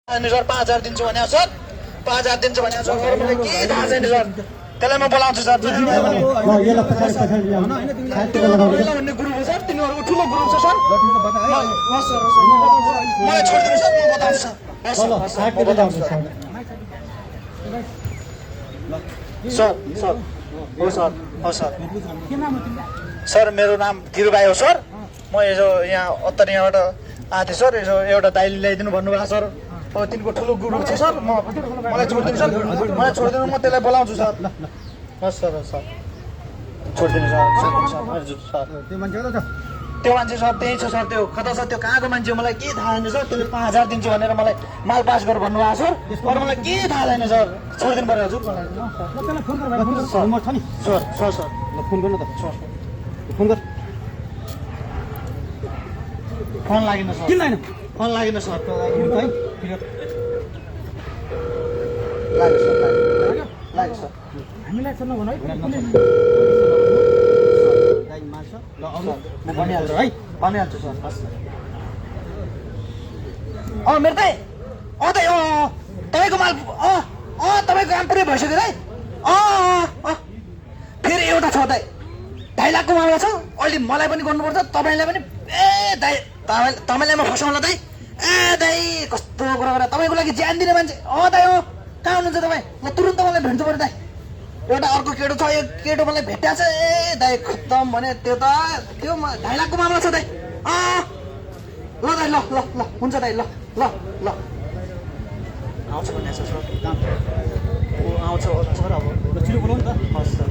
sir 5,000 दिन्छु भने sir 5,000 दिन्छु भने सर मलाई के थाहा छैन सर त्यसलाई म बोलाउँछु सर भन्ने ग्रुप हो सर तिनीहरूको ठुलो ग्रुप छ सर मलाई छोडिदिनु सर म बताउँछु सर सर हो सर हो सर सर मेरो नाम धिरुभाइ हो सर म यसो यहाँ उत्तर यहाँबाट आएको थिएँ सर यसो एउटा दाइले ल्याइदिनु भन्नुभएको सर अब तिनको ठुलो ग्रुप छ सर मलाई छोडिदिनु सर मलाई छोडिदिनु म त्यसलाई बोलाउँछु सर हस् सर हस् सर छोडिदिनु सर त्यो मान्छे सर त्यही छ सर त्यो कता छ त्यो कहाँको मान्छे मलाई के थाहा छैन सर त्यसले 5,000 दिन्छु भनेर मलाई माल पास गर भन्नुभएको सर तर मलाई के थाहा छैन सर छोडिदिनु पर्यो हजुर सर सर सर फोन गर्नु त फोन गर फोन लागेन सर किन लागेन फोन लागेन सर लाग्यो सर हामीलाई छ नभन है दाइ मार्छ ल अरु म भनिहाल्छु है भनिहाल्छु सर मेरो दाइ दाइ तपाईँको माल तपाईँको काम पुरै भइसक्यो दाइ फेरि एउटा छ दाइ 2.5 लाखको मामला छ अहिले मलाई पनि गर्नुपर्छ तपाईँलाई पनि दाइ तपाईँलाई म फसाउँला दाइ दाइ कस्तो कुरा गरेर तपाईँको लागि ज्यान दिने मान्छे दाइ कहाँ हुनुहुन्छ तपाईँ म तुरुन्त मलाई भेट्नु पर्यो दाइ एउटा अर्को केटो छ यो केटो मलाई भेट्या छ दाइ खत्तम भने त्यो त त्यो 2.5 लाखको मामला छ दाइ ल दाइ ल ल ल हुन्छ दाइ ल ल ल आउँछ भन्ने छ सर आउँछ सर अब छिटो बोलाउनु त हस् सर